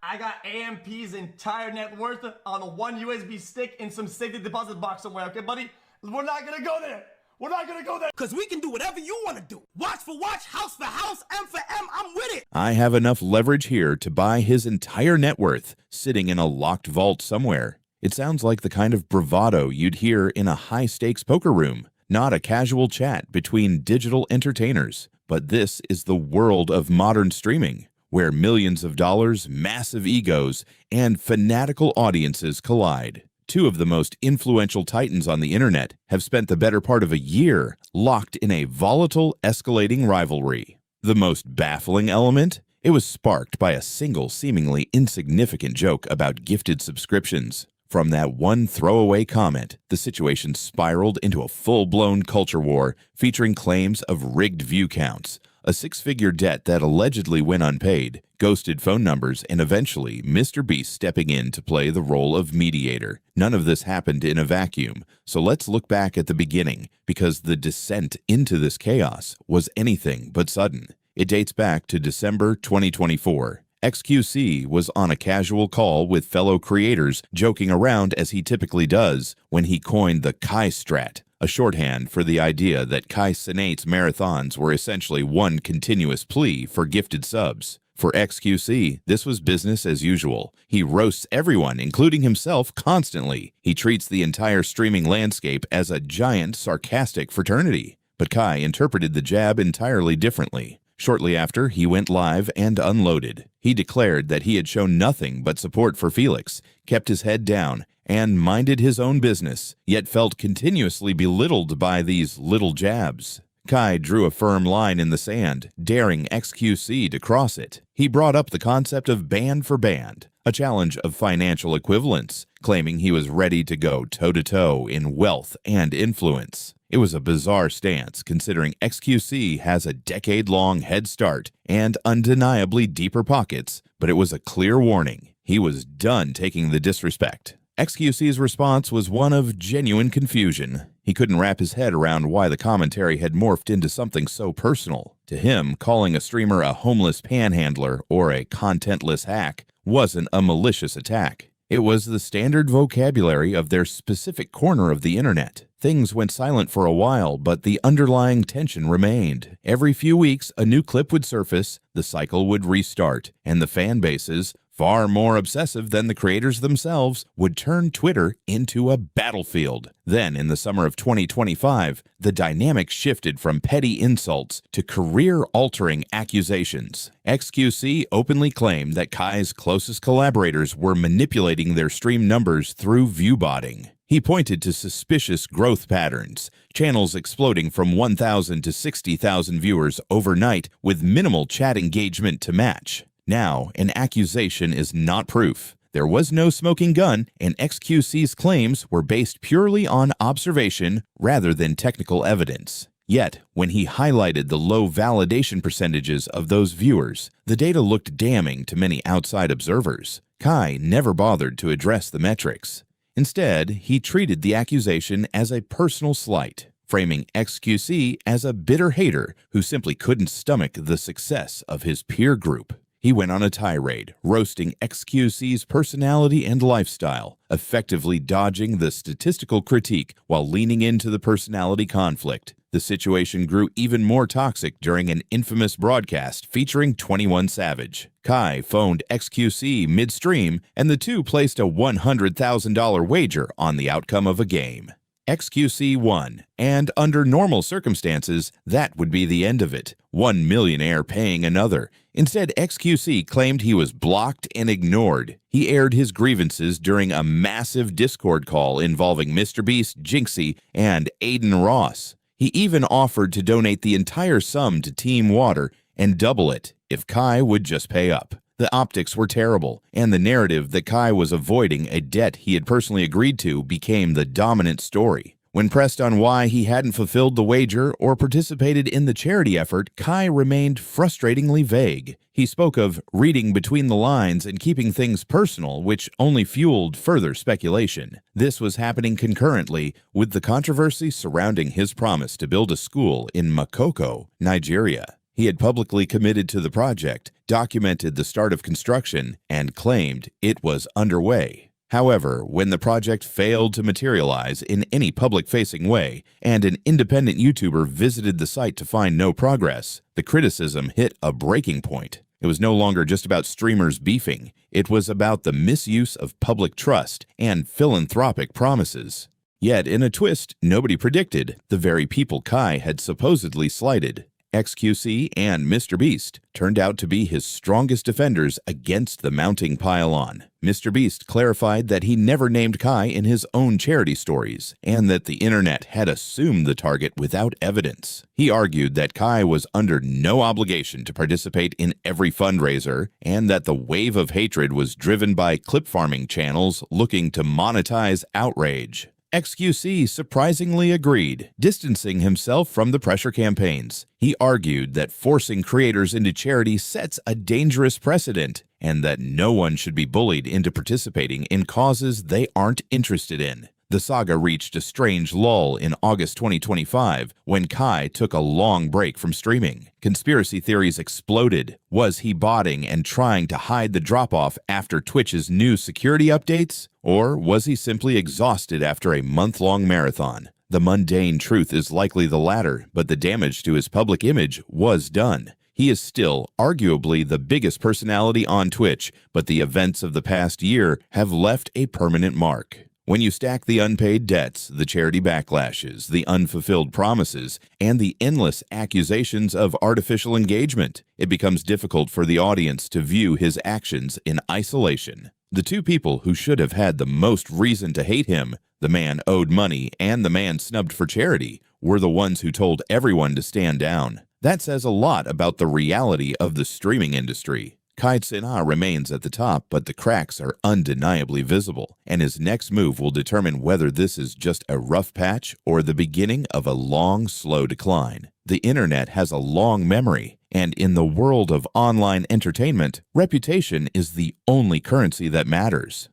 I got AMP's entire net worth on a one USB stick in some safety deposit box somewhere, okay, buddy? We're not gonna go there. We're not gonna go there. Because we can do whatever you want to do. Watch for watch, house for house, M for M. I'm with it. I have enough leverage here to buy his entire net worth sitting in a locked vault somewhere. It sounds like the kind of bravado you'd hear in a high-stakes poker room, not a casual chat between digital entertainers. But this is the world of modern streaming, where millions of dollars, massive egos, and fanatical audiences collide. Two of the most influential titans on the internet have spent the better part of a year locked in a volatile, escalating rivalry. The most baffling element? It was sparked by a single seemingly insignificant joke about gifted subscriptions. From that one throwaway comment, the situation spiraled into a full-blown culture war featuring claims of rigged view counts, a six-figure debt that allegedly went unpaid, ghosted phone numbers, and eventually Mr. Beast stepping in to play the role of mediator. None of this happened in a vacuum, so let's look back at the beginning, because the descent into this chaos was anything but sudden. It dates back to December 2024. xQc was on a casual call with fellow creators, joking around as he typically does, when he coined the Kai Strat, a shorthand for the idea that Cenat's marathons were essentially one continuous plea for gifted subs. For xQc, this was business as usual. He roasts everyone, including himself, constantly. He treats the entire streaming landscape as a giant, sarcastic fraternity. But Kai interpreted the jab entirely differently. Shortly after, he went live and unloaded. He declared that he had shown nothing but support for Felix, kept his head down, and minded his own business, yet felt continuously belittled by these little jabs. Kai drew a firm line in the sand, daring xQc to cross it. He brought up the concept of band for band, a challenge of financial equivalence, claiming he was ready to go toe-to-toe in wealth and influence. It was a bizarre stance, considering xQc has a decade-long head start and undeniably deeper pockets, but it was a clear warning. He was done taking the disrespect. xQc's response was one of genuine confusion. He couldn't wrap his head around why the commentary had morphed into something so personal. To him, calling a streamer a homeless panhandler or a contentless hack wasn't a malicious attack. It was the standard vocabulary of their specific corner of the internet. Things went silent for a while, but the underlying tension remained. Every few weeks, a new clip would surface, the cycle would restart, and the fan bases, far more obsessive than the creators themselves, would turn Twitter into a battlefield. Then, in the summer of 2025, the dynamic shifted from petty insults to career-altering accusations. xQc openly claimed that Kai's closest collaborators were manipulating their stream numbers through viewbotting. He pointed to suspicious growth patterns, channels exploding from 1,000 to 60,000 viewers overnight with minimal chat engagement to match. Now, an accusation is not proof. There was no smoking gun, and xQc's claims were based purely on observation rather than technical evidence. Yet, when he highlighted the low validation percentages of those viewers, the data looked damning to many outside observers. Kai never bothered to address the metrics. Instead, he treated the accusation as a personal slight, framing xQc as a bitter hater who simply couldn't stomach the success of his peer group. He went on a tirade, roasting xQc's personality and lifestyle, effectively dodging the statistical critique while leaning into the personality conflict. The situation grew even more toxic during an infamous broadcast featuring 21 Savage. Kai phoned xQc midstream, and the two placed a $100,000 wager on the outcome of a game. xQc won, and under normal circumstances, that would be the end of it, one millionaire paying another. Instead, xQc claimed he was blocked and ignored. He aired his grievances during a massive Discord call involving Mr. Beast, Jinxie, and Aiden Ross. He even offered to donate the entire sum to Team Water and double it if Kai would just pay up. The optics were terrible, and the narrative that Kai was avoiding a debt he had personally agreed to became the dominant story. When pressed on why he hadn't fulfilled the wager or participated in the charity effort, Kai remained frustratingly vague. He spoke of reading between the lines and keeping things personal, which only fueled further speculation. This was happening concurrently with the controversy surrounding his promise to build a school in Makoko, Nigeria. He had publicly committed to the project, documented the start of construction, and claimed it was underway. However, when the project failed to materialize in any public-facing way, and an independent YouTuber visited the site to find no progress, the criticism hit a breaking point. It was no longer just about streamers beefing. It was about the misuse of public trust and philanthropic promises. Yet, in a twist nobody predicted, the very people Kai had supposedly slighted, xQc and MrBeast, turned out to be his strongest defenders against the mounting pile-on. MrBeast clarified that he never named Kai in his own charity stories, and that the internet had assumed the target without evidence. He argued that Kai was under no obligation to participate in every fundraiser, and that the wave of hatred was driven by clip farming channels looking to monetize outrage. xQc surprisingly agreed, distancing himself from the pressure campaigns. He argued that forcing creators into charity sets a dangerous precedent, and that no one should be bullied into participating in causes they aren't interested in. The saga reached a strange lull in August 2025 when Kai took a long break from streaming. Conspiracy theories exploded. Was he botting and trying to hide the drop-off after Twitch's new security updates? Or was he simply exhausted after a month-long marathon? The mundane truth is likely the latter, but the damage to his public image was done. He is still arguably the biggest personality on Twitch, but the events of the past year have left a permanent mark. When you stack the unpaid debts, the charity backlashes, the unfulfilled promises, and the endless accusations of artificial engagement, it becomes difficult for the audience to view his actions in isolation. The two people who should have had the most reason to hate him, the man owed money and the man snubbed for charity, were the ones who told everyone to stand down. That says a lot about the reality of the streaming industry. Cenat remains at the top, but the cracks are undeniably visible, and his next move will determine whether this is just a rough patch or the beginning of a long, slow decline. The internet has a long memory, and in the world of online entertainment, reputation is the only currency that matters.